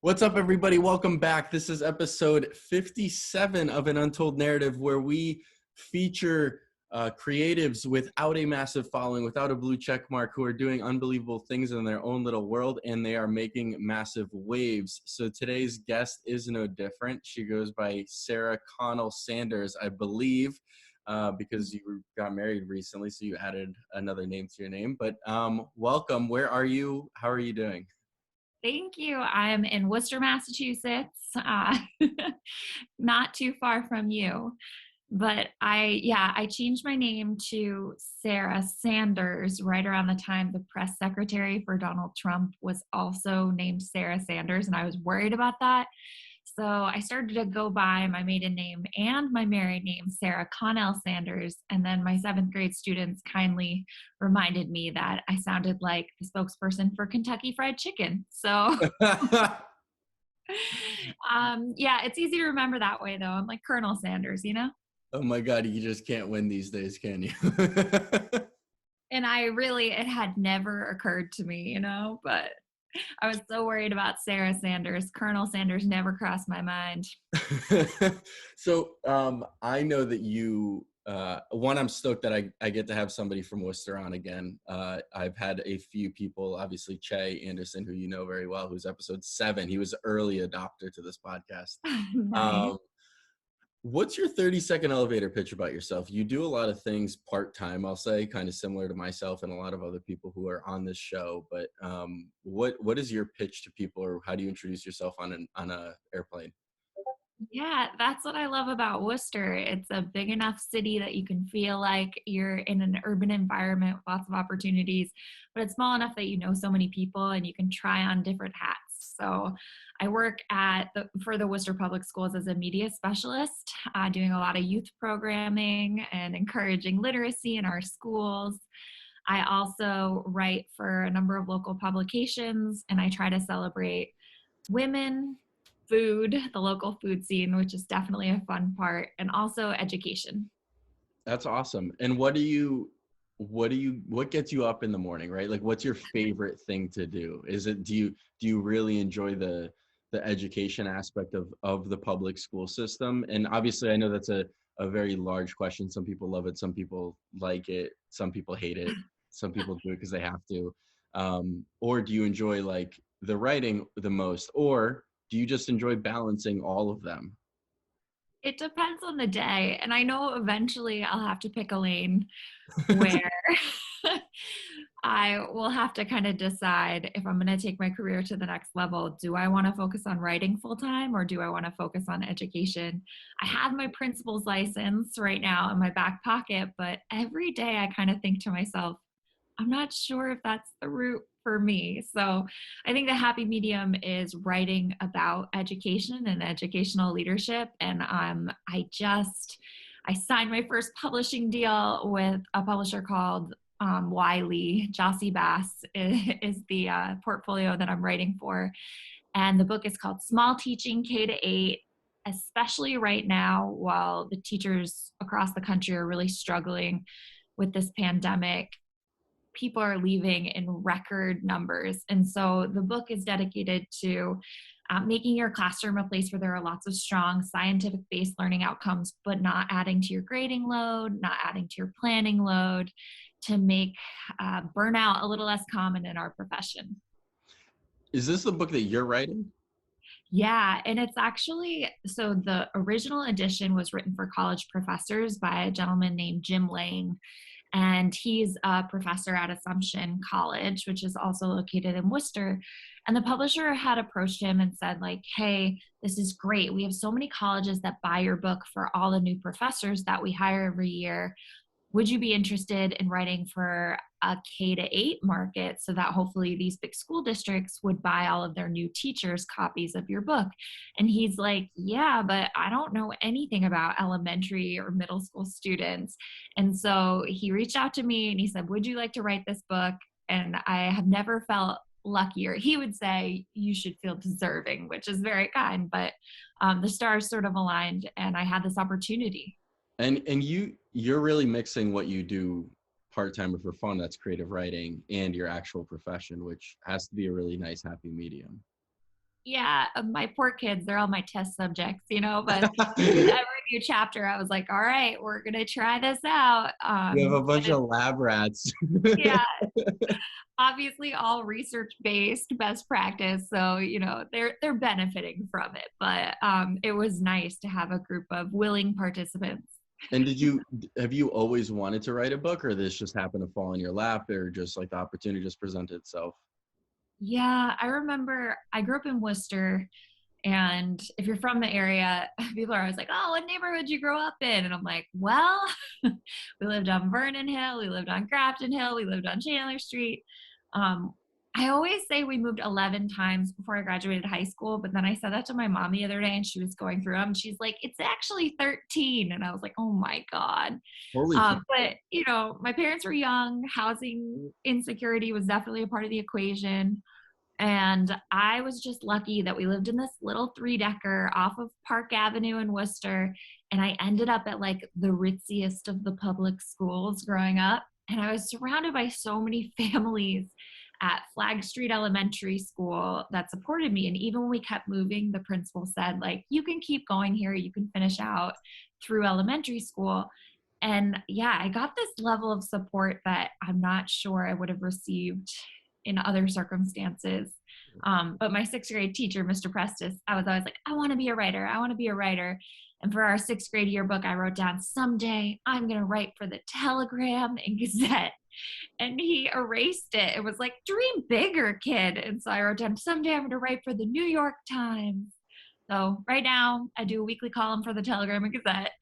What's up, everybody? Welcome back. This is episode 57 of An Untold Narrative, where we feature creatives without a massive following, without a blue check mark, who are doing unbelievable things in their own little world, and they are making massive waves. So today's guest is no different. She goes by Sarah Connell Sanders, I believe, because you got married recently, so you added another name to your name. But welcome. Where are you? How are you doing? Thank you. I'm in Worcester, Massachusetts, not too far from you. But I changed my name to Sarah Sanders right around the time the press secretary for Donald Trump was also named Sarah Sanders, and I was worried about that. So I started to go by my maiden name and my married name, Sarah Connell Sanders. And then my seventh grade students kindly reminded me that I sounded like the spokesperson for Kentucky Fried Chicken. So it's easy to remember that way, though. I'm like Colonel Sanders, you know? Oh my God, you just can't win these days, can you? And it had never occurred to me, but I was so worried about Sarah Sanders. Colonel Sanders never crossed my mind. So I know that you, I'm stoked that I get to have somebody from Worcester on again. I've had a few people, obviously Che Anderson, who you know very well, who's episode 7. He was an early adopter to this podcast. Nice. What's your 30-second elevator pitch about yourself? You do a lot of things part-time, I'll say, kind of similar to myself and a lot of other people who are on this show. But what is your pitch to people, or how do you introduce yourself on a airplane? Yeah, that's what I love about Worcester. It's a big enough city that you can feel like you're in an urban environment with lots of opportunities, but it's small enough that you know so many people and you can try on different hats. So I work for the Worcester Public Schools as a media specialist, doing a lot of youth programming and encouraging literacy in our schools. I also write for a number of local publications, and I try to celebrate women, food, the local food scene, which is definitely a fun part, and also education. That's awesome. And what gets you up in the morning, right? Like, what's your favorite thing to do? Do you really enjoy the education aspect of the public school system? And obviously I know that's a very large question. Some people love it, some people like it, some people hate it, some people do it because they have to. Or do you enjoy like the writing the most, or do you just enjoy balancing all of them? It depends on the day. And I know eventually I'll have to pick a lane where I will have to kind of decide if I'm going to take my career to the next level. Do I want to focus on writing full time, or do I want to focus on education? I have my principal's license right now in my back pocket, but every day I kind of think to myself, I'm not sure if that's the route for me. So I think the happy medium is writing about education and educational leadership. And I signed my first publishing deal with a publisher called Wiley. Jossie Bass is the portfolio that I'm writing for. And the book is called Small Teaching K-8, especially right now while the teachers across the country are really struggling with this pandemic. People are leaving in record numbers. And so the book is dedicated to making your classroom a place where there are lots of strong scientific-based learning outcomes, but not adding to your grading load, not adding to your planning load, to make burnout a little less common in our profession. Is this the book that you're writing? Yeah, and it's actually, so the original edition was written for college professors by a gentleman named Jim Lang. And he's a professor at Assumption College, which is also located in Worcester. And the publisher had approached him and said, like, hey, this is great. We have so many colleges that buy your book for all the new professors that we hire every year. Would you be interested in writing for a K-8 market so that hopefully these big school districts would buy all of their new teachers copies of your book? And he's like, yeah, but I don't know anything about elementary or middle school students. And so he reached out to me and he said, would you like to write this book? And I have never felt luckier. He would say you should feel deserving, which is very kind, but the stars sort of aligned and I had this opportunity. And you're really mixing what you do part-time or for fun, that's creative writing, and your actual profession, which has to be a really nice happy medium. Yeah, my poor kids, they're all my test subjects, but with every new chapter, I was like, all right, we're going to try this out. You have a But bunch of lab rats. yeah, obviously all research based best practice. So, they're benefiting from it. But it was nice to have a group of willing participants. And have you always wanted to write a book, or this just happened to fall in your lap, or just like the opportunity just presented itself? Yeah, I remember I grew up in Worcester. And if you're from the area, people are always like, oh, what neighborhood did you grow up in? And I'm like, well, we lived on Vernon Hill, we lived on Grafton Hill, we lived on Chandler Street. Um, I always say we moved 11 times before I graduated high school, but then I said that to my mom the other day and she was going through them. She's like, it's actually 13. And I was like, oh my God. Holy cow. But, my parents were young. Housing insecurity was definitely a part of the equation. And I was just lucky that we lived in this little 3-decker off of Park Avenue in Worcester. And I ended up at like the ritziest of the public schools growing up. And I was surrounded by so many families at Flag Street Elementary School that supported me. And even when we kept moving, the principal said, like, you can keep going here, you can finish out through elementary school. And yeah, I got this level of support that I'm not sure I would have received in other circumstances. But my 6th grade teacher, Mr. Prestis, I was always like, I want to be a writer. I want to be a writer. And for our 6th grade yearbook, I wrote down, someday I'm going to write for the Telegram and Gazette. And he erased it. It was like, dream bigger, kid. And so I wrote down, someday I'm going to write for the New York Times. So right now I do a weekly column for the Telegram and Gazette.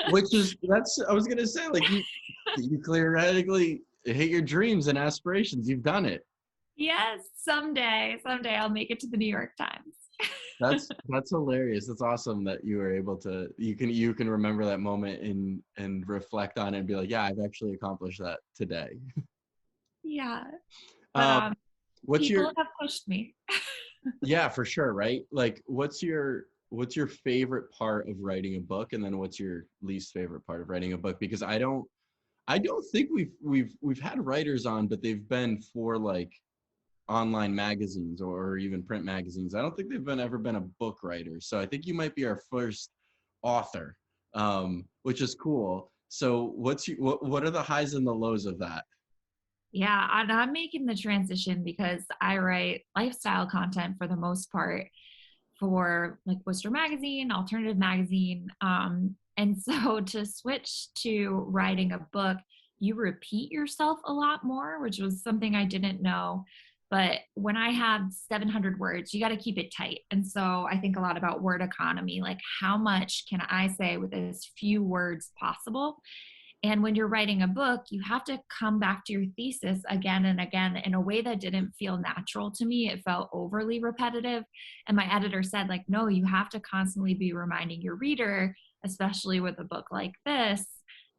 I was gonna say, like, you theoretically hit your dreams and aspirations. You've done it. Yes, someday I'll make it to the New York Times. That's hilarious. That's awesome that you were able to, you can remember that moment and reflect on it and be like, yeah, I've actually accomplished that today. Yeah. But What's people your have pushed me. Yeah, for sure, right? Like, what's your favorite part of writing a book, and then what's your least favorite part of writing a book? Because I don't think we've had writers on, but they've been for like online magazines or even print magazines. I don't think they've ever been a book writer. So I think you might be our first author, which is cool. So what are the highs and the lows of that? Yeah, and I'm making the transition because I write lifestyle content for the most part for like Worcester Magazine, Alternative Magazine. And so to switch to writing a book, you repeat yourself a lot more, which was something I didn't know. But when I have 700 words, you got to keep it tight. And so I think a lot about word economy, like how much can I say with as few words possible? And when you're writing a book, you have to come back to your thesis again and again in a way that didn't feel natural to me. It felt overly repetitive. And my editor said, like, no, you have to constantly be reminding your reader, especially with a book like this,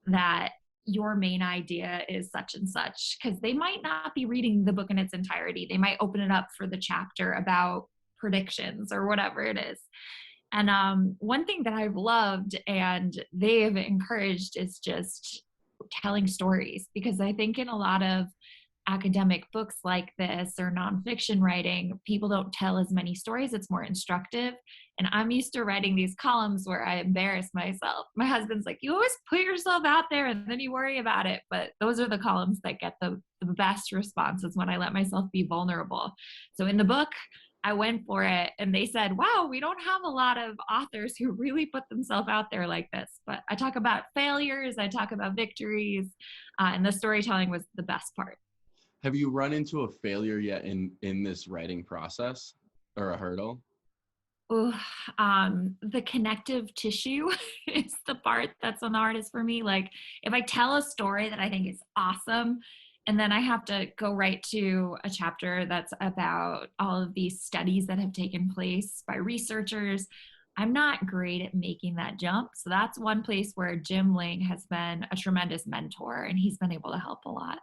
that your main idea is such and such, because they might not be reading the book in its entirety. They might open it up for the chapter about predictions or whatever it is. And one thing that I've loved and they've encouraged is just telling stories, because I think in a lot of academic books like this or nonfiction writing, people don't tell as many stories. It's more instructive. And I'm used to writing these columns where I embarrass myself. My husband's like, you always put yourself out there and then you worry about it. But those are the columns that get the best responses, when I let myself be vulnerable. So in the book, I went for it and they said, wow, we don't have a lot of authors who really put themselves out there like this. But I talk about failures, I talk about victories, and the storytelling was the best part. Have you run into a failure yet in this writing process, or a hurdle? Ooh, the connective tissue is the part that's the hardest for me. Like if I tell a story that I think is awesome, and then I have to go right to a chapter that's about all of these studies that have taken place by researchers, I'm not great at making that jump. So that's one place where Jim Ling has been a tremendous mentor, and he's been able to help a lot.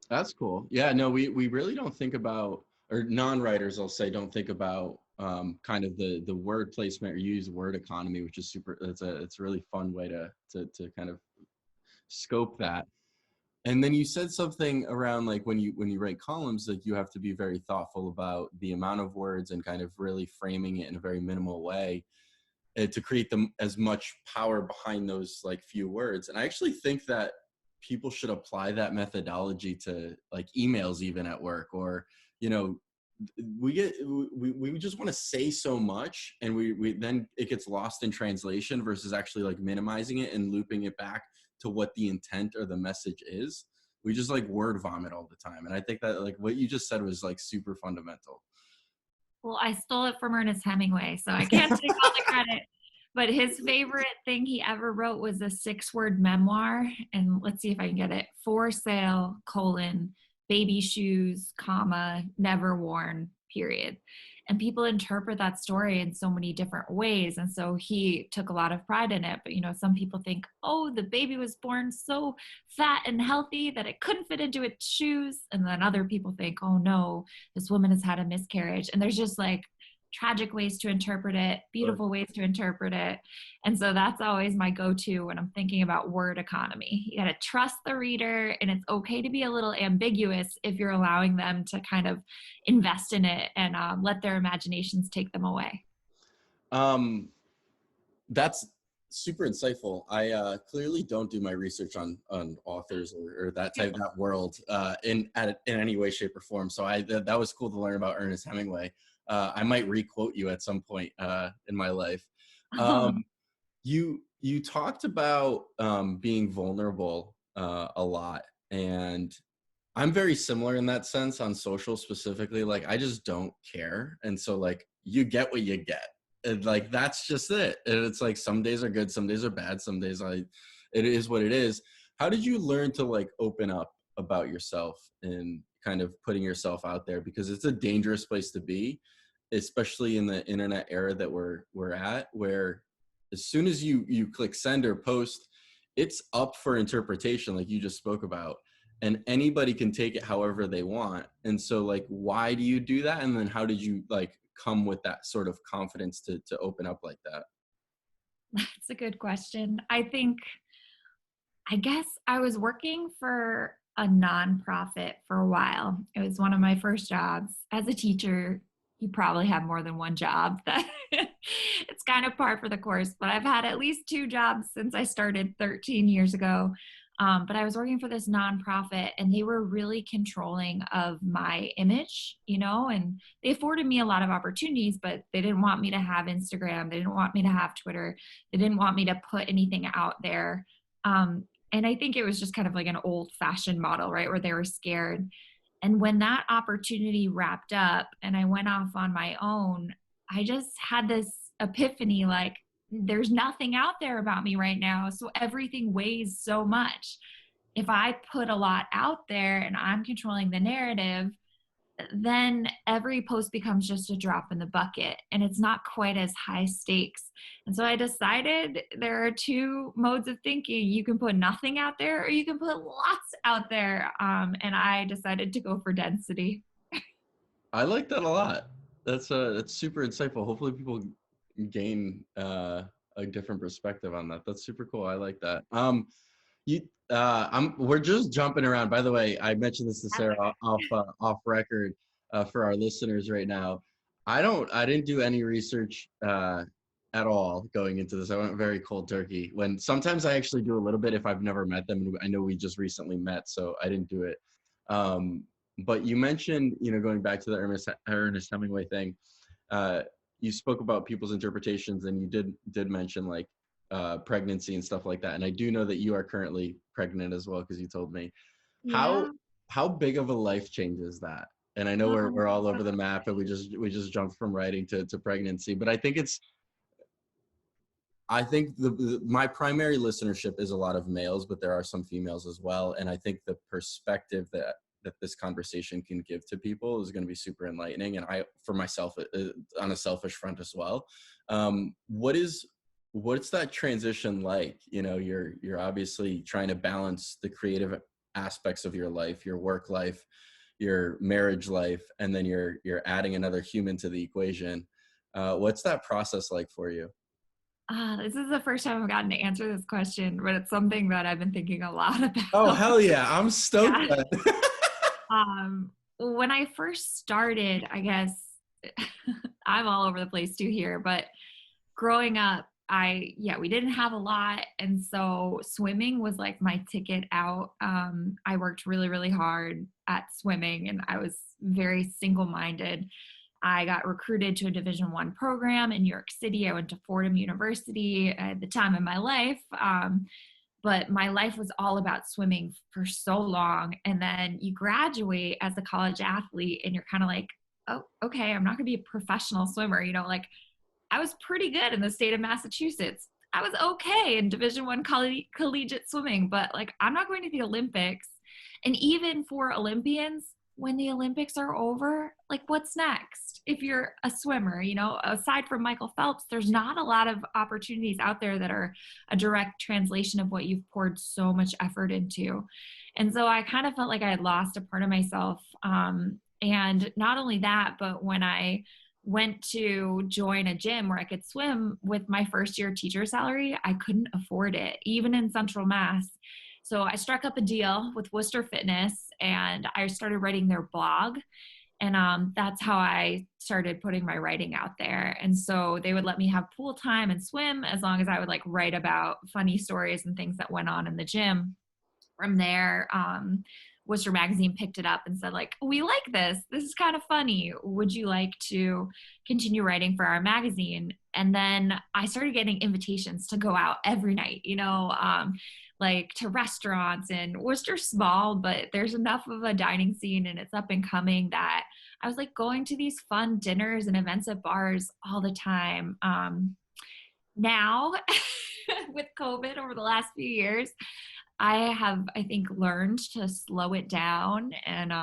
That's cool. Yeah, no, we really don't think about, or non-writers, I'll say, don't think about kind of the word placement or use word economy, which is super. It's a really fun way to kind of scope that. And then you said something around like when you write columns, like you have to be very thoughtful about the amount of words and kind of really framing it in a very minimal way to create them as much power behind those like few words. And I actually think that people should apply that methodology to like emails even at work, or you know, we just want to say so much, and we then it gets lost in translation versus actually like minimizing it and looping it back to what the intent or the message is. We just like word vomit all the time, and I think that like what you just said was like super fundamental. Well, I stole it from Ernest Hemingway, so I can't take all the credit. But his favorite thing he ever wrote was a 6-word memoir. And let's see if I can get it. For sale, colon, baby shoes, comma, never worn, period. And people interpret that story in so many different ways. And so he took a lot of pride in it. But, you know, some people think, oh, the baby was born so fat and healthy that it couldn't fit into its shoes. And then other people think, oh, no, this woman has had a miscarriage. And there's just like tragic ways to interpret it, Sure. beautiful ways to interpret it. And so that's always my go-to when I'm thinking about word economy. You got to trust the reader, and it's okay to be a little ambiguous if you're allowing them to kind of invest in it and let their imaginations take them away. Um, that's super insightful. I clearly don't do my research on authors or that world in any way, shape, or form. So that was cool to learn about Ernest Hemingway. I might requote you at some point in my life. Um, you talked about being vulnerable a lot, and I'm very similar in that sense on social specifically. Like I just don't care, and so like you get what you get, and like that's just it. And it's like some days are good, some days are bad, some days it is what it is. How did you learn to like open up about yourself and kind of putting yourself out there, because it's a dangerous place to be, especially in the internet era that we're at, where as soon as you click send or post, it's up for interpretation, like you just spoke about, and anybody can take it however they want. And so like why do you do that, and then how did you like come with that sort of confidence to open up like that? That's a good question. I guess I was working for a nonprofit for a while. It was one of my first jobs. As a teacher, you probably have more than one job. That it's kind of par for the course, but I've had at least 2 jobs since I started 13 years ago. But I was working for this nonprofit, and they were really controlling of my image, you know, and they afforded me a lot of opportunities, but they didn't want me to have Instagram. They didn't want me to have Twitter. They didn't want me to put anything out there. And I think it was just kind of like an old fashioned model, right? Where they were scared. And when that opportunity wrapped up and I went off on my own, I just had this epiphany like, there's nothing out there about me right now. So everything weighs so much. If I put a lot out there and I'm controlling the narrative, then every post becomes just a drop in the bucket and it's not quite as high stakes. And so I decided there are 2 modes of thinking. You can put nothing out there or you can put lots out there. And I decided to go for density. I like that a lot. That's super insightful. Hopefully people gain a different perspective on that. That's super cool. I like that. You, we're just jumping around. By the way, I mentioned this to Sarah off record for our listeners right now. I didn't do any research at all going into this. I went very cold turkey. When sometimes I actually do a little bit if I've never met them. And I know we just recently met, so I didn't do it. Um, but you mentioned, you know, going back to the Ernest Hemingway thing, you spoke about people's interpretations, and you did mention like pregnancy and stuff like that. And I do know that you are currently pregnant as well, because you told me. How Yeah. how big of a life change is that? And I know we're all over the map, and we just jumped from writing to pregnancy, but I think my primary listenership is a lot of males, but there are some females as well. And I think the perspective that this conversation can give to people is going to be super enlightening. And I, for myself, on a selfish front as well. What's that transition like? You know, you're obviously trying to balance the creative aspects of your life, your work life, your marriage life, and then you're adding another human to the equation. What's that process like for you? This is the first time I've gotten to answer this question, but it's something that I've been thinking a lot Oh, about. hell yeah. I'm stoked. Yeah. When I first started, I guess I'm all over the place too here, but growing up, we didn't have a lot. And so swimming was like my ticket out. I worked really, really hard at swimming and I was very single-minded. I got recruited to a Division I program in New York City. I went to Fordham University at the time in my life. But my life was all about swimming for so long. And then you graduate as a college athlete and you're kind of like, oh, okay, I'm not going to be a professional swimmer. Like I was pretty good in the state of Massachusetts. I was okay in Division I collegiate swimming, but like I'm not going to the Olympics. And even for Olympians, when the Olympics are over, like what's next? If you're a swimmer, aside from Michael Phelps, there's not a lot of opportunities out there that are a direct translation of what you've poured so much effort into. And so I kind of felt like I had lost a part of myself. And not only that, but when I went to join a gym where I could swim with my first year teacher salary, I couldn't afford it, even in Central Mass. So I struck up a deal with Worcester Fitness and I started writing their blog. And that's how I started putting my writing out there. And so they would let me have pool time and swim as long as I would like write about funny stories and things that went on in the gym. From there, Worcester Magazine picked it up and said, like, we like this. This is kind of funny. Would you like to continue writing for our magazine? And then I started getting invitations to go out every night, like to restaurants. And Worcester's small, but there's enough of a dining scene and it's up and coming that I was like going to these fun dinners and events at bars all the time. Now, with COVID over the last few years, I have, I think, learned to slow it down, and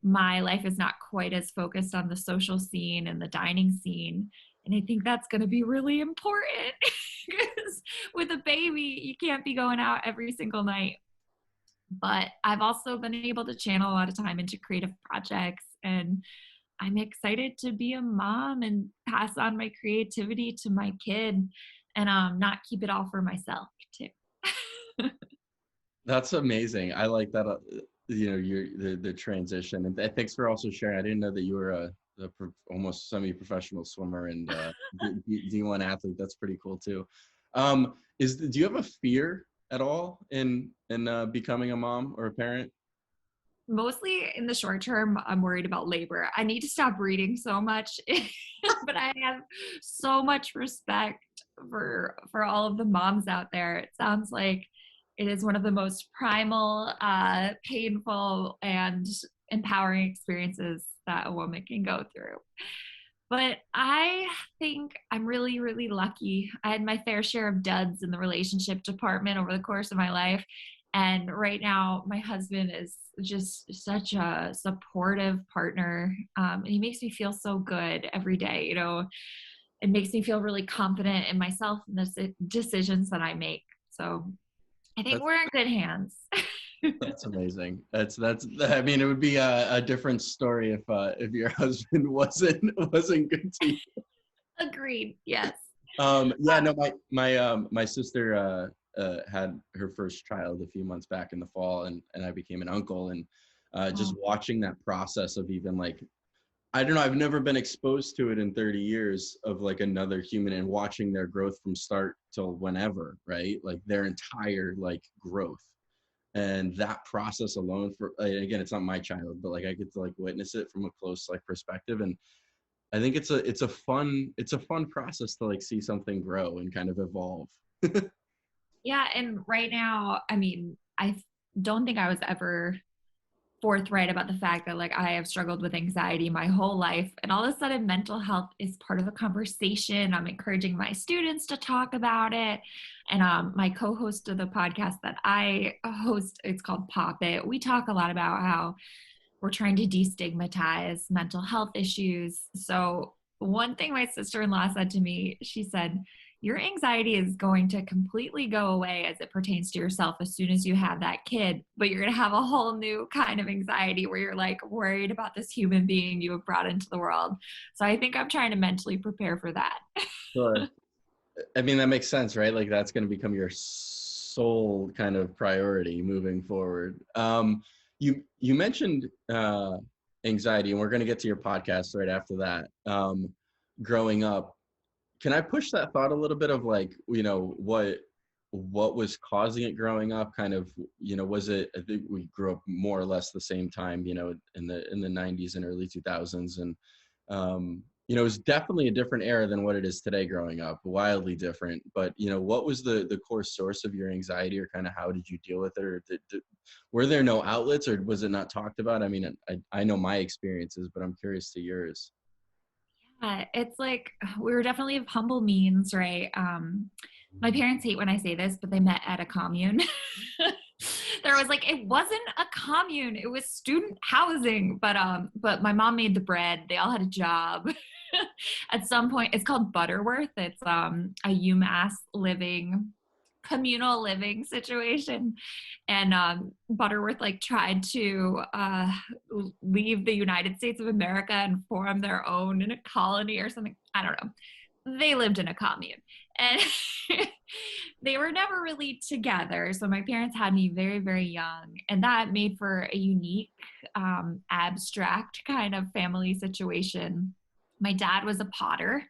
my life is not quite as focused on the social scene and the dining scene. And I think that's going to be really important because with a baby, you can't be going out every single night. But I've also been able to channel a lot of time into creative projects, and I'm excited to be a mom and pass on my creativity to my kid and not keep it all for myself, too. That's amazing. I like that. The transition, and thanks for also sharing. I didn't know that you were almost semi-professional swimmer and D1 athlete. That's pretty cool too. Do you have a fear at all in becoming a mom or a parent? Mostly in the short term, I'm worried about labor. I need to stop reading so much, but I have so much respect for all of the moms out there. It sounds like it is one of the most primal, painful, and empowering experiences that a woman can go through. But I think I'm really, really lucky. I had my fair share of duds in the relationship department over the course of my life. And right now, my husband is just such a supportive partner. And he makes me feel so good every day. It makes me feel really confident in myself and the decisions that I make. So I think we're in good hands. That's amazing. That's. I mean, it would be a different story if your husband wasn't good to you. Agreed. Yes. Yeah. No. My sister had her first child a few months back in the fall, and I became an uncle, and just watching that process of even like, I don't know, I've never been exposed to it in 30 years of like another human and watching their growth from start till whenever, right? Like their entire like growth. And that process alone again, it's not my child, but like I get to like witness it from a close like perspective. And I think it's a fun process to like see something grow and kind of evolve. Yeah. And right now, I mean, I don't think I was ever forthright about the fact that like I have struggled with anxiety my whole life, and all of a sudden mental health is part of the conversation. I'm encouraging my students to talk about it, and my co-host of the podcast that I host, it's called Pop It, we talk a lot about how we're trying to destigmatize mental health issues. So one thing my sister-in-law said to me, she said, your anxiety is going to completely go away as it pertains to yourself as soon as you have that kid, but you're going to have a whole new kind of anxiety where you're like worried about this human being you have brought into the world. So I think I'm trying to mentally prepare for that. Sure. I mean, that makes sense, right? Like that's going to become your sole kind of priority moving forward. You mentioned anxiety, and we're going to get to your podcast right after that. Growing up, can I push that thought a little bit of like, what was causing it growing up? Kind of, was it? I think we grew up more or less the same time, in the 90s and early 2000s, and it was definitely a different era than what it is today growing up, wildly different. But, what was the core source of your anxiety, or kind of how did you deal with it? Or were there no outlets, or was it not talked about? I mean, I know my experiences, but I'm curious to yours. Yeah, it's like we were definitely of humble means, right? My parents hate when I say this, but they met at a commune. There was like it wasn't a commune; it was student housing. But my mom made the bread. They all had a job. At some point, it's called Butterworth. It's a UMass living communal living situation, and Butterworth like tried to leave the United States of America and form their own in a colony or something. I don't know. They lived in a commune, and they were never really together. So my parents had me very, very young, and that made for a unique, abstract kind of family situation. My dad was a potter,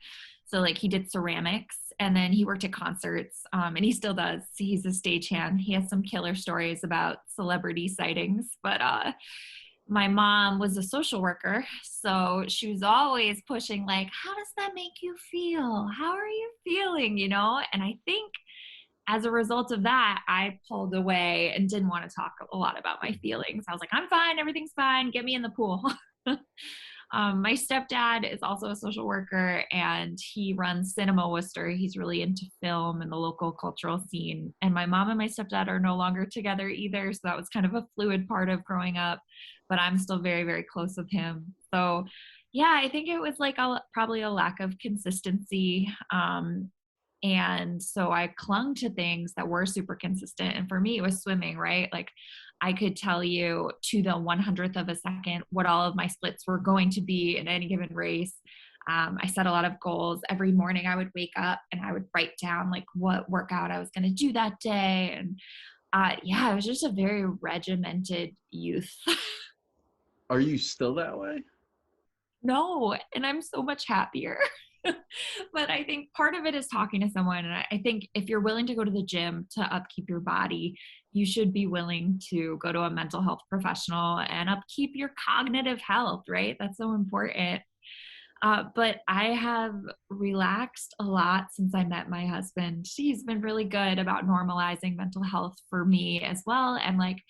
so like he did ceramics, and then he worked at concerts, and he still does. He's a stagehand. He has some killer stories about celebrity sightings. But my mom was a social worker, so she was always pushing like, how does that make you feel? How are you feeling? And I think as a result of that, I pulled away and didn't want to talk a lot about my feelings. I was like, I'm fine, everything's fine, get me in the pool. My stepdad is also a social worker, and he runs Cinema Worcester. He's really into film and the local cultural scene. And my mom and my stepdad are no longer together either. So that was kind of a fluid part of growing up, but I'm still very, very close with him. So yeah, I think it was like probably a lack of consistency. And so I clung to things that were super consistent. And for me, it was swimming, right? Like I could tell you to the 100th of a second what all of my splits were going to be in any given race. I set a lot of goals. Every morning I would wake up and I would write down like what workout I was going to do that day. And yeah, it was just a very regimented youth. Are you still that way? No, and I'm so much happier. But I think part of it is talking to someone. And I think if you're willing to go to the gym to upkeep your body, you should be willing to go to a mental health professional and upkeep your cognitive health, right? That's so important. But I have relaxed a lot since I met my husband. He's been really good about normalizing mental health for me as well. And like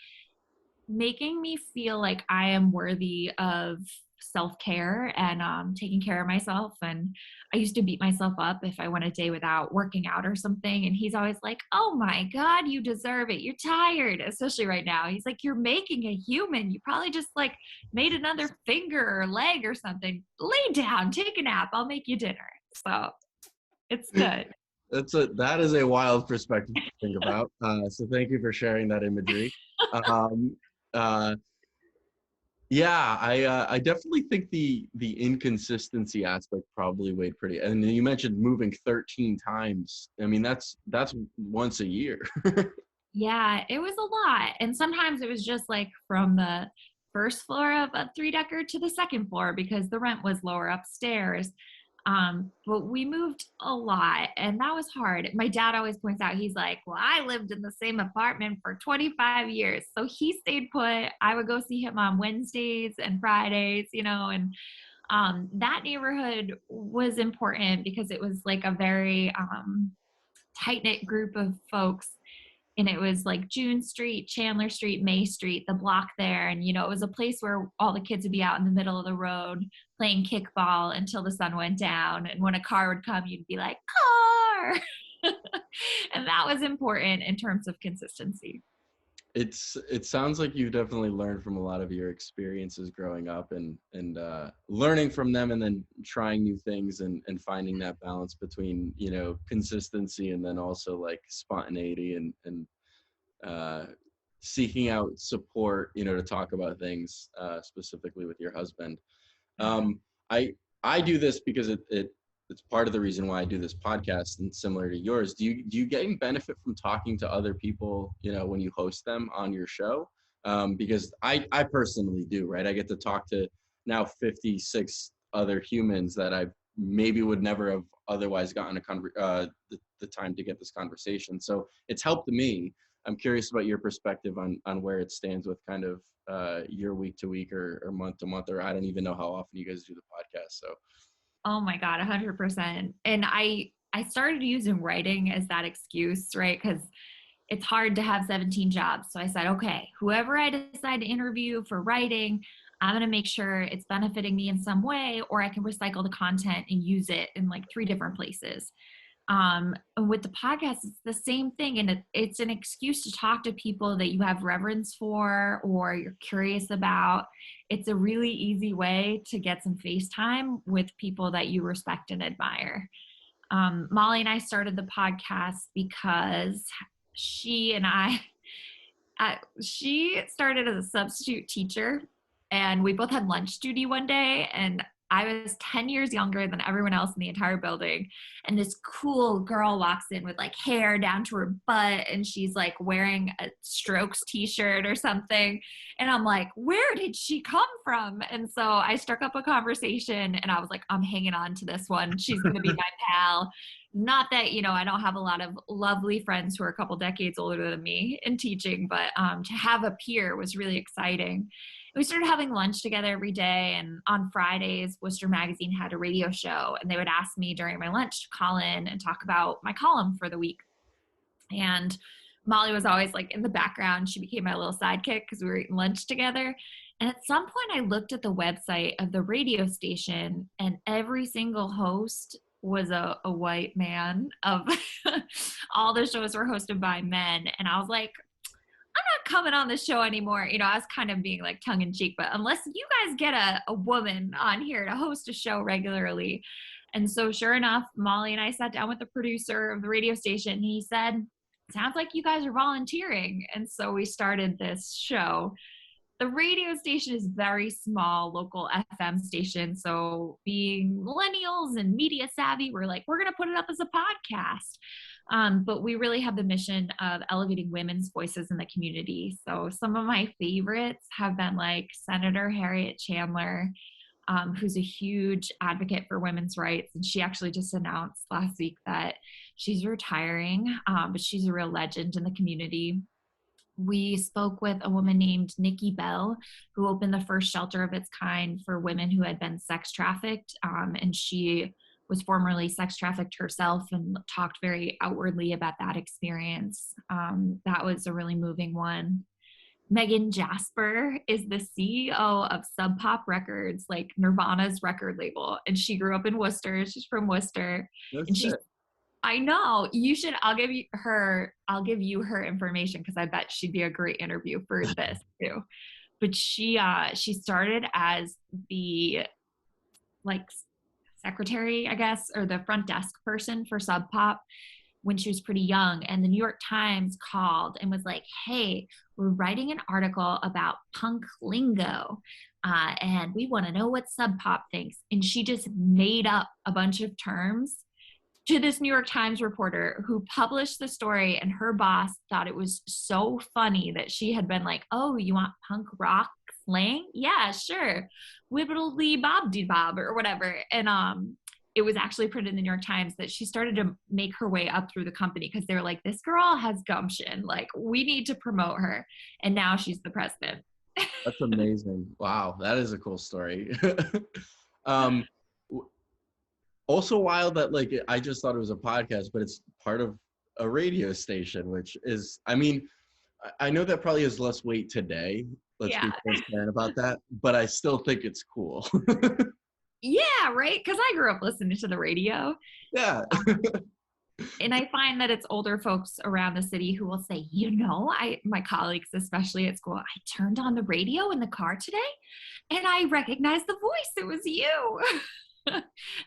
making me feel like I am worthy of self-care and taking care of myself. And I used to beat myself up if I went a day without working out or something. And he's always like, oh my God, you deserve it. You're tired, especially right now. He's like, you're making a human. You probably just like made another finger or leg or something. Lay down, take a nap. I'll make you dinner. So it's good. That is a wild perspective to think about. So thank you for sharing that imagery. Um, uh, yeah, I definitely think the inconsistency aspect probably weighed pretty. And you mentioned moving 13 times. I mean, that's once a year. Yeah, it was a lot. And sometimes it was just like from the first floor of a three-decker to the second floor because the rent was lower upstairs. But we moved a lot, and that was hard. My dad always points out, he's like, well, I lived in the same apartment for 25 years. So he stayed put. I would go see him on Wednesdays and Fridays, and that neighborhood was important because it was like a very tight-knit group of folks, and it was like June Street, Chandler Street, May Street, the block there. And, it was a place where all the kids would be out in the middle of the road playing kickball until the sun went down. And when a car would come, you'd be like, car. And that was important in terms of consistency. It sounds like you definitely learned from a lot of your experiences growing up, and learning from them, and then trying new things, and finding that balance between consistency and then also like spontaneity, and seeking out support to talk about things, specifically with your husband. I do this because it's part of the reason why I do this podcast, and similar to yours. Do you get any benefit from talking to other people, when you host them on your show? Because I personally do, right? I get to talk to now 56 other humans that I maybe would never have otherwise gotten the time to get this conversation. So it's helped me. I'm curious about your perspective on where it stands with kind of your week to week or month to month, or I don't even know how often you guys do the podcast. So Oh my God, 100%. And I started using writing as that excuse, right? Because it's hard to have 17 jobs. So I said, okay, whoever I decide to interview for writing, I'm going to make sure it's benefiting me in some way, or I can recycle the content and use it in like 3 different places. And with the podcast, it's the same thing. And it's an excuse to talk to people that you have reverence for or you're curious about. It's a really easy way to get some face time with people that you respect and admire. Molly and I started the podcast because she and she started as a substitute teacher, and we both had lunch duty one day, and I was 10 years younger than everyone else in the entire building. And this cool girl walks in with like hair down to her butt, and she's like wearing a Strokes t-shirt or something. And I'm like, where did she come from? And so I struck up a conversation, and I was like, I'm hanging on to this one. She's going to be my pal. Not that, I don't have a lot of lovely friends who are a couple decades older than me in teaching, but to have a peer was really exciting. We started having lunch together every day. And on Fridays, Worcester Magazine had a radio show, and they would ask me during my lunch to call in and talk about my column for the week. And Molly was always like in the background. She became my little sidekick because we were eating lunch together. And at some point, I looked at the website of the radio station, and every single host was a white man. Of all the shows were hosted by men. And I was like, I'm not coming on the show anymore. I was kind of being like tongue in cheek, but unless you guys get a woman on here to host a show regularly. And so sure enough, Molly and I sat down with the producer of the radio station, and he said, sounds like you guys are volunteering. And so we started this show. The radio station is very small, local FM station. So being millennials and media savvy, we're like, we're going to put it up as a podcast. But we really have the mission of elevating women's voices in the community. So some of my favorites have been like Senator Harriet Chandler, who's a huge advocate for women's rights. And she actually just announced last week that she's retiring, but she's a real legend in the community. We spoke with a woman named Nikki Bell, who opened the first shelter of its kind for women who had been sex trafficked. And she was formerly sex trafficked herself and talked very outwardly about that experience. That was a really moving one. Megan Jasper is the CEO of Sub Pop Records, like Nirvana's record label. And she grew up in Worcester. She's from Worcester. that's And she's it. I know you should. I'll give you her information because I bet she'd be a great interview for this too. But she started as the like secretary, I guess, or the front desk person for Sub Pop when she was pretty young. And the New York Times called and was like, hey, we're writing an article about punk lingo. And we want to know what Sub Pop thinks. And she just made up a bunch of terms to this New York Times reporter who published the story, and her boss thought it was so funny that she had been like, oh, you want punk rock slang? Yeah, sure. Wibbly bob de bob or whatever. And it was actually printed in the New York Times that she started to make her way up through the company because they were like, this girl has gumption. Like, we need to promote her. And now she's the president. That's amazing. Wow, that is a cool story. um, Also wild that like I just thought it was a podcast, but it's part of a radio station, which is, I mean, I know that probably has less weight today. Let's be Yeah. transparent about that, but I still think it's cool. Yeah, right? Because I grew up listening to the radio. Yeah. And I find that it's older folks around the city who will say, my colleagues, especially at school, I turned on the radio in the car today and I recognized the voice. It was you.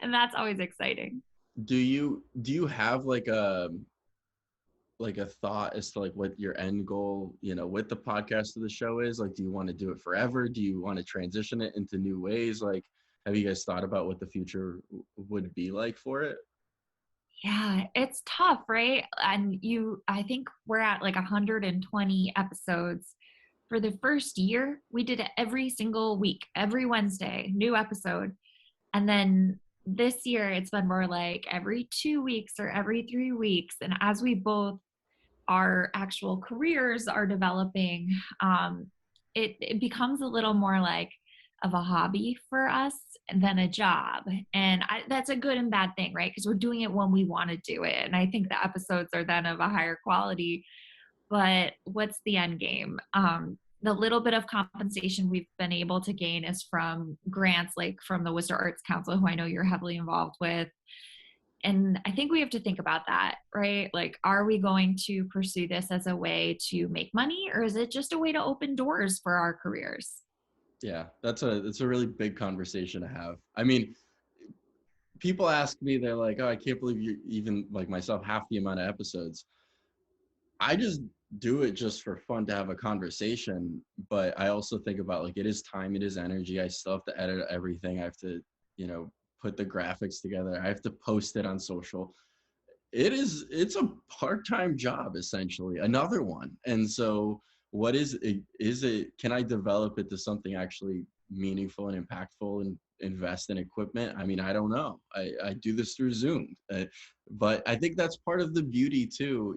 And that's always exciting. Do you have like a thought as to like what your end goal, with the podcast of the show is? Like, do you want to do it forever? Do you want to transition it into new ways? Like, have you guys thought about what the future would be like for it? Yeah, it's tough, right? And I think we're at like 120 episodes. For the first year, we did it every single week, every Wednesday, new episode. And then this year, it's been more like every 2 weeks or every 3 weeks. And as we both, our actual careers are developing, it becomes a little more like of a hobby for us than a job. And that's a good and bad thing, right? Because we're doing it when we want to do it. And I think the episodes are then of a higher quality. But what's the end game? The little bit of compensation we've been able to gain is from grants like from the Worcester Arts Council, who I know you're heavily involved with. And I think we have to think about that, right? Like, are we going to pursue this as a way to make money, or is it just a way to open doors for our careers? Yeah, that's a really big conversation to have. I mean, people ask me, they're like, "Oh, I can't believe you even like myself half the amount of episodes." I just do it just for fun to have a conversation, but I also think about like it is time, it is energy. I still have to edit everything. I have to, put the graphics together. I have to post it on social. It's a part-time job essentially, another one. And so what is it, can I develop it to something actually meaningful and impactful and invest in equipment? I mean, I don't know. I do this through Zoom, but I think that's part of the beauty too.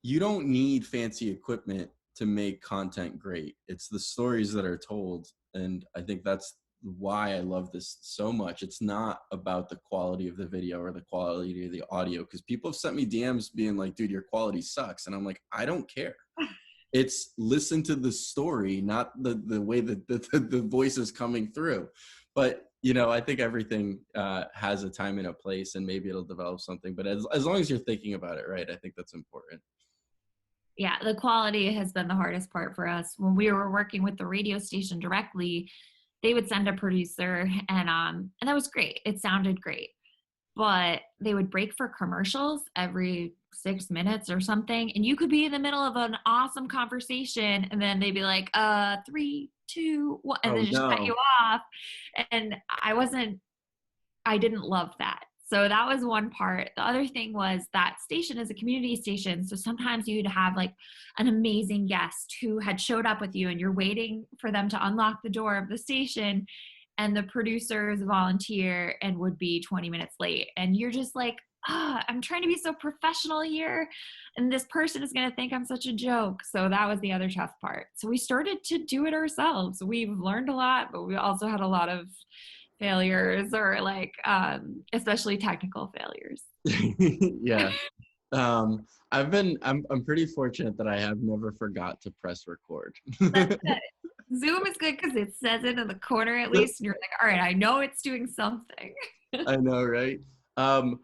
You don't need fancy equipment to make content great. It's the stories that are told. And I think that's why I love this so much. It's not about the quality of the video or the quality of the audio, because people have sent me DMs being like, dude, your quality sucks. And I'm like, I don't care. It's listen to the story, not the way that the voice is coming through. But I think everything has a time and a place, and maybe it'll develop something. But as long as you're thinking about it, right, I think that's important. Yeah, the quality has been the hardest part for us. When we were working with the radio station directly, they would send a producer, and that was great. It sounded great. But they would break for commercials every 6 minutes or something. And you could be in the middle of an awesome conversation, and then they'd be like, 3, 2, 1, and Oh then just cut you no. off. And I didn't love that. So that was one part. The other thing was that station is a community station. So sometimes you'd have like an amazing guest who had showed up with you, and you're waiting for them to unlock the door of the station, and the producers volunteer and would be 20 minutes late. And you're just like, I'm trying to be so professional here, and this person is going to think I'm such a joke. So that was the other tough part. So we started to do it ourselves. We've learned a lot, but we also had a lot of failures, or like especially technical failures. Yeah. I'm pretty fortunate that I have never forgot to press record. That's good. Zoom is good because it says it in the corner at least, and you're like, all right, I know it's doing something. I know, right? Um,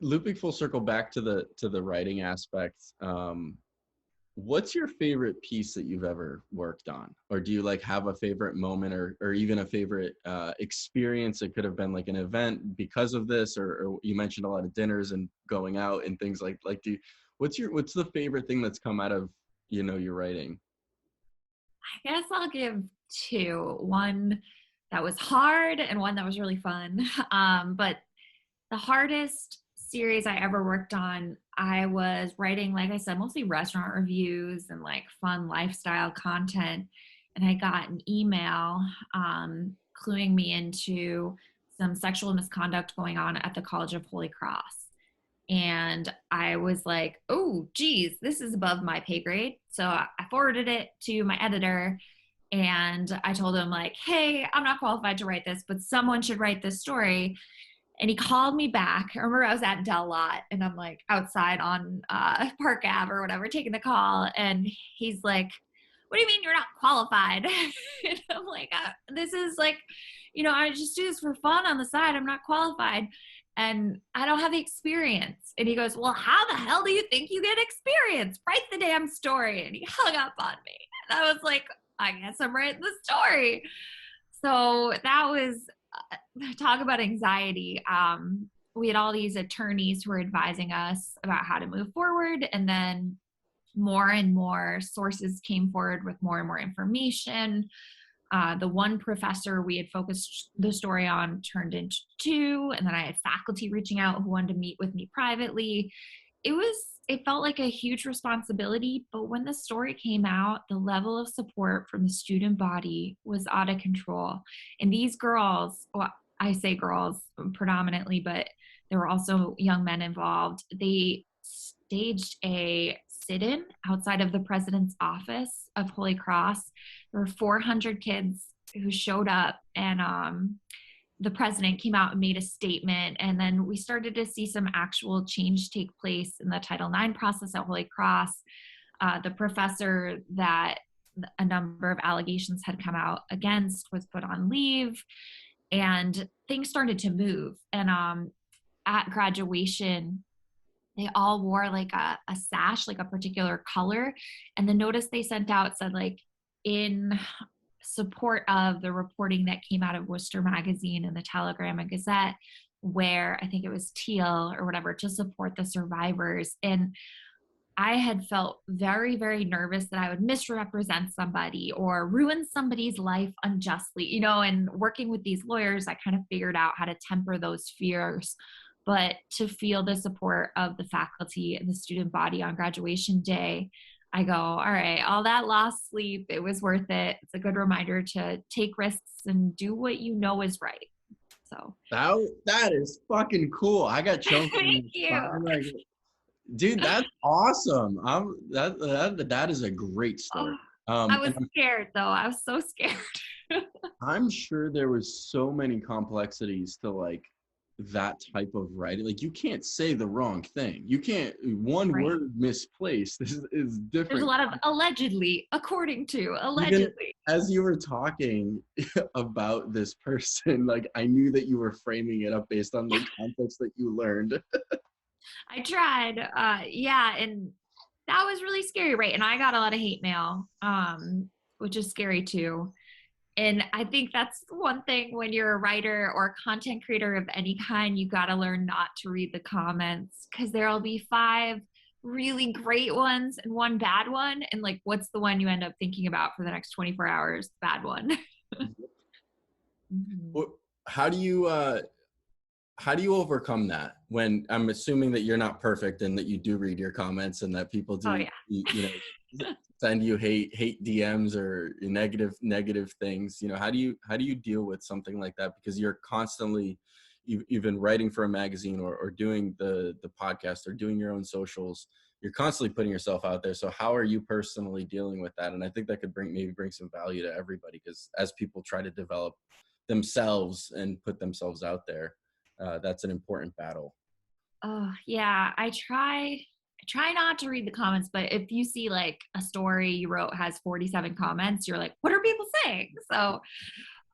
looping full circle back to the writing aspect. What's your favorite piece that you've ever worked on? Or do you like have a favorite moment, or even a favorite experience? It could have been like an event because of this, or you mentioned a lot of dinners and going out and things like what's the favorite thing that's come out of, your writing? I guess I'll give two. One that was hard and one that was really fun. But the hardest series I ever worked on, I was writing, like I said, mostly restaurant reviews and like fun lifestyle content. And I got an email cluing me into some sexual misconduct going on at the College of Holy Cross. And I was like, oh, geez, this is above my pay grade. So I forwarded it to my editor, and I told him, like, hey, I'm not qualified to write this, but someone should write this story. And he called me back. I remember I was at Del Lot, and I'm like outside on Park Ave or whatever, taking the call. And he's like, what do you mean you're not qualified? And I'm like, this is like, I just do this for fun on the side. I'm not qualified. And I don't have the experience. And he goes, well, how the hell do you think you get experience? Write the damn story. And he hung up on me. And I was like, I guess I'm writing the story. So that was, talk about anxiety. We had all these attorneys who were advising us about how to move forward. And then more and more sources came forward with more and more information. The one professor we had focused the story on turned into two, and then I had faculty reaching out who wanted to meet with me privately. It felt like a huge responsibility, but when the story came out, the level of support from the student body was out of control. And these girls, well, I say girls predominantly, but there were also young men involved. They staged a sit-in outside of the president's office of Holy Cross. There were 400 kids who showed up, and the president came out and made a statement. And then we started to see some actual change take place in the Title IX process at Holy Cross. The professor that a number of allegations had come out against was put on leave, and things started to move. And at graduation, they all wore like a sash, like a particular color. And the notice they sent out said, like, in support of the reporting that came out of Worcester magazine and the Telegram and Gazette, where I think it was teal or whatever, to support the survivors. And I had felt very, very nervous that I would misrepresent somebody or ruin somebody's life unjustly, you know, and working with these lawyers, I kind of figured out how to temper those fears. But to feel the support of the faculty and the student body on graduation day, I go, all right, all that lost sleep, it was worth it. It's a good reminder to take risks and do what you know is right. So that is fucking cool. I got chills. thank you. Like, dude, that's awesome. That is a great story. I was scared though. I was so scared. I'm sure there was so many complexities to like that type of writing. Like, you can't say the wrong thing. You can't, one Right. word misplaced is different. There's a lot of allegedly, according to, allegedly. Even as you were talking about this person, like, I knew that you were framing it up based on the context that you learned. I tried. Yeah, and that was really scary, right? And I got a lot of hate mail, which is scary too. And I think that's one thing when you're a writer or a content creator of any kind, you got to learn not to read the comments, because there'll be 5 really great ones and 1 bad one. And like, what's the one you end up thinking about for the next 24 hours? Bad one. Well, how do you overcome that, when I'm assuming that you're not perfect and that you do read your comments and that people do, Oh, yeah. you know, send you hate DMs or negative things? You know, how do you deal with something like that? Because you're constantly, even writing for a magazine or doing the podcast or doing your own socials, you're constantly putting yourself out there. So how are you personally dealing with that? And I think that could bring some value to everybody, because as people try to develop themselves and put themselves out there, that's an important battle. Oh, yeah. I try not to read the comments, but if you see like a story you wrote has 47 comments, you're like, what are people saying? So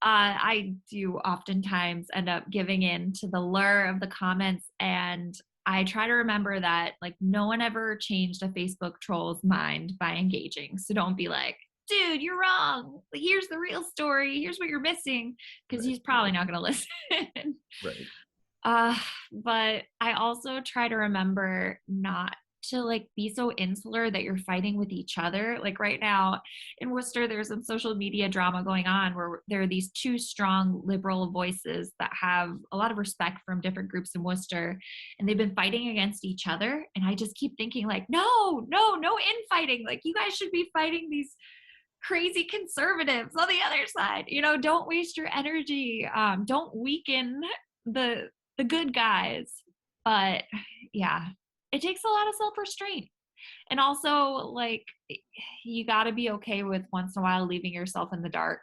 I do oftentimes end up giving in to the lure of the comments, and I try to remember that like no one ever changed a Facebook troll's mind by engaging. So don't be like, dude, you're wrong. Here's the real story. Here's what you're missing, because Right. he's probably not going to listen. Right. But I also try to remember not to like be so insular that you're fighting with each other. Like right now in Worcester, there's some social media drama going on where there are these 2 strong liberal voices that have a lot of respect from different groups in Worcester, and they've been fighting against each other. And I just keep thinking like, no infighting. Like, you guys should be fighting these crazy conservatives on the other side. You know, don't waste your energy. Don't weaken the good guys. But yeah, it takes a lot of self-restraint. And also, like, you got to be okay with once in a while leaving yourself in the dark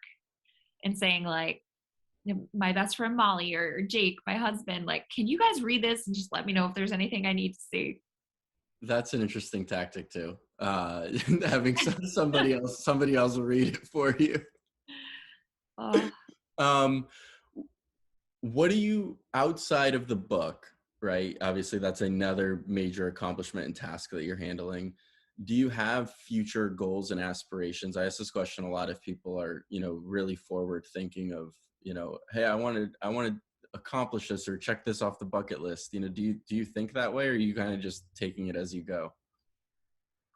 and saying like, my best friend Molly or Jake, my husband, like, can you guys read this and just let me know if there's anything I need to see? That's an interesting tactic too. Having somebody else read it for you. Oh. What do you, outside of the book, right? Obviously, that's another major accomplishment and task that you're handling. Do you have future goals and aspirations? I ask this question a lot if people are, you know, really forward thinking of, you know, hey, I want to accomplish this or check this off the bucket list. You know, do you think that way, or are you kind of just taking it as you go?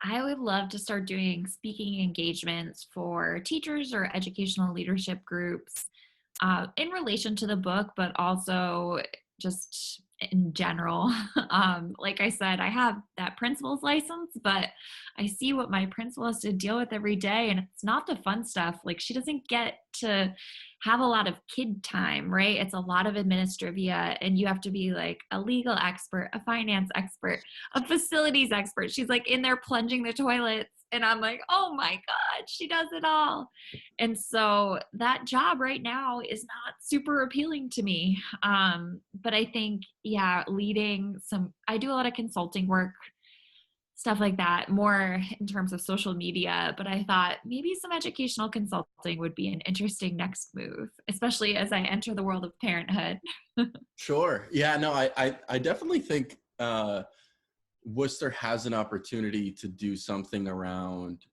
I would love to start doing speaking engagements for teachers or educational leadership groups in relation to the book, but also just in general. Like I said, I have that principal's license, but I see what my principal has to deal with every day, and it's not the fun stuff. Like, she doesn't get to have a lot of kid time, right? It's a lot of administrivia, and you have to be like a legal expert, a finance expert, a facilities expert. She's like in there plunging the toilets, and I'm like, oh my God, she does it all. And so that job right now is not super appealing to me. But I think, yeah, I do a lot of consulting work, stuff like that, more in terms of social media. But I thought maybe some educational consulting would be an interesting next move, especially as I enter the world of parenthood. Sure. Yeah, no, I definitely think Worcester has an opportunity to do something around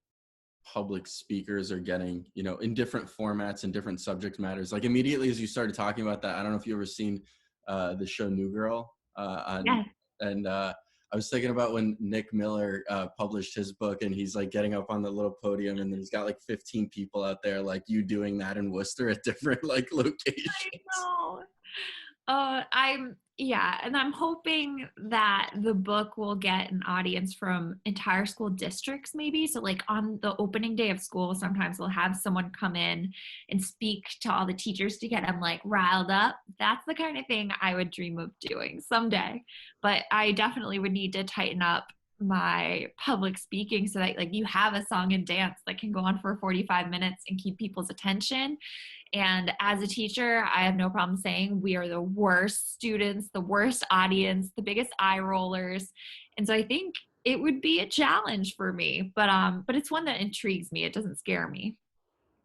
public speakers or getting, in different formats and different subject matters. Like immediately as you started talking about that, I don't know if you ever seen the show New Girl on, Yes. and I was thinking about when Nick Miller published his book, and he's like getting up on the little podium, and he's got like 15 people out there, like you doing that in Worcester at different like locations. I know. Yeah, and I'm hoping that the book will get an audience from entire school districts, maybe. So, like on the opening day of school, sometimes we'll have someone come in and speak to all the teachers to get them like riled up. That's the kind of thing I would dream of doing someday. But I definitely would need to tighten up my public speaking so that like you have a song and dance that can go on for 45 minutes and keep people's attention. And as a teacher, I have no problem saying we are the worst students, the worst audience, the biggest eye rollers. And so I think it would be a challenge for me, but it's one that intrigues me. It doesn't scare me.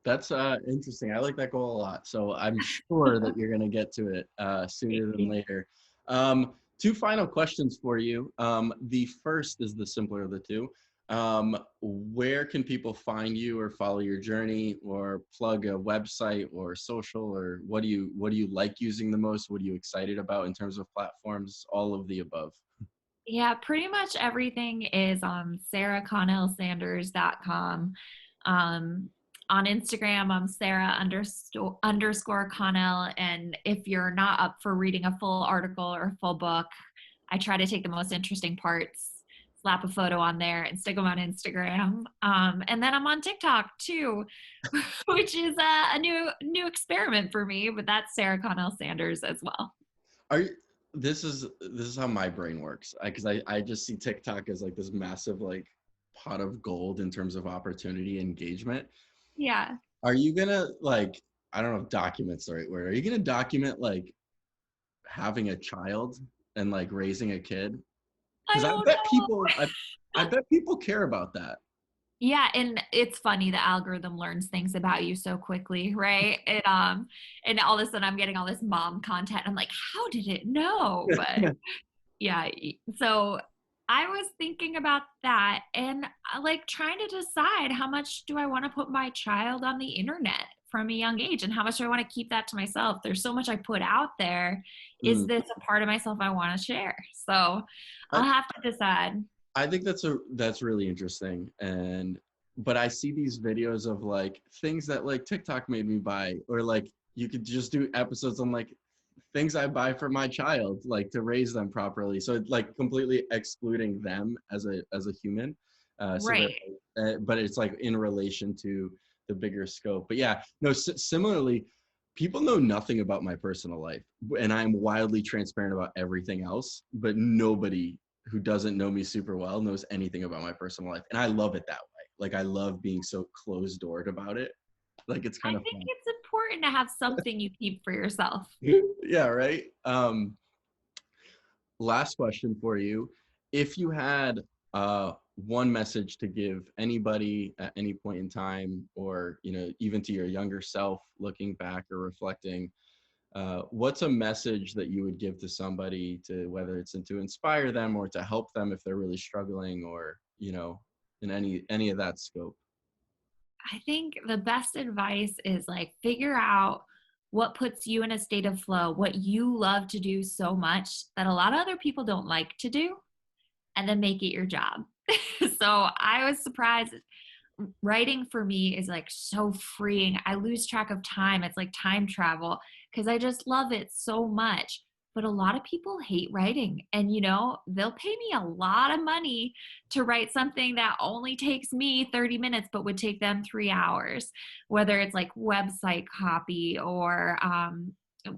That's interesting. I like that goal a lot. So I'm sure that you're going to get to it sooner than later. Two final questions for you. The first is the simpler of the two. Where can people find you or follow your journey or plug a website or social, or what do you like using the most? What are you excited about in terms of platforms? All of the above. Yeah, pretty much everything is on sarahconnellsanders.com. Um, on Instagram, I'm Sarah_underscore Connell. And if you're not up for reading a full article or full book, I try to take the most interesting parts, slap a photo on there, and stick them on Instagram. And then I'm on TikTok too, which is a new experiment for me. But that's Sarah Connell Sanders as well. Are you, this is how my brain works, because I just see TikTok as like this massive like pot of gold in terms of opportunity engagement. Yeah. Are you gonna like, I don't know if document's the right word. Are you gonna document like having a child and like raising a kid? I Because don't know. I bet people care about that. Yeah, and it's funny the algorithm learns things about you so quickly, right? And all of a sudden I'm getting all this mom content. I'm like, how did it know? But yeah, so I was thinking about that and like trying to decide how much do I want to put my child on the internet from a young age and how much do I want to keep that to myself? There's so much I put out there. Is Mm. this a part of myself I want to share? So I'll have to decide. I think that's really interesting. But I see these videos of like things that like TikTok made me buy, or like you could just do episodes on like things I buy for my child, like to raise them properly. So like completely excluding them as a human. So that, Right. but it's like in relation to the bigger scope. But yeah, no, similarly, people know nothing about my personal life, and I'm wildly transparent about everything else, but nobody who doesn't know me super well knows anything about my personal life. And I love it that way. Like I love being so closed doored about it. Like it's I kind of think fun. it's important to have something you keep for yourself. Yeah, right. Last question for you. If you had one message to give anybody at any point in time, or even to your younger self looking back or reflecting, what's a message that you would give to somebody, to whether it's to inspire them or to help them if they're really struggling, or in any of that scope? I think the best advice is like figure out what puts you in a state of flow, what you love to do so much that a lot of other people don't like to do, and then make it your job. So I was surprised. Writing for me is like so freeing. I lose track of time. It's like time travel because I just love it so much. But a lot of people hate writing, and they'll pay me a lot of money to write something that only takes me 30 minutes but would take them 3 hours, whether it's like website copy or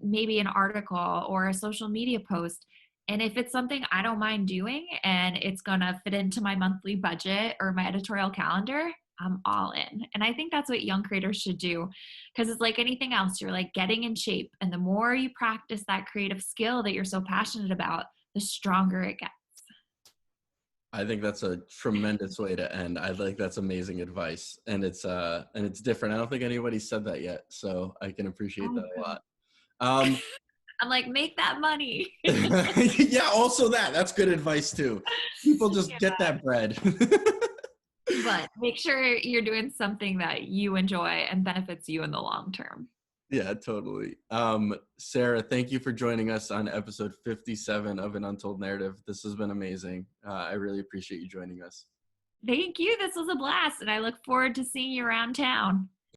maybe an article or a social media post. And if it's something I don't mind doing and it's going to fit into my monthly budget or my editorial calendar, I'm all in. And I think that's what young creators should do, because it's like anything else. You're like getting in shape. And the more you practice that creative skill that you're so passionate about, the stronger it gets. I think that's a tremendous way to end. I think that's amazing advice. And it's different. I don't think anybody said that yet. So I can appreciate Oh, that a good. lot. I'm like, make that money. Yeah, also that's good advice too. People just get that bread. But make sure you're doing something that you enjoy and benefits you in the long term. Yeah, totally. Sarah, thank you for joining us on episode 57 of An Untold Narrative. This has been amazing. I really appreciate you joining us. Thank you. This was a blast, and I look forward to seeing you around town.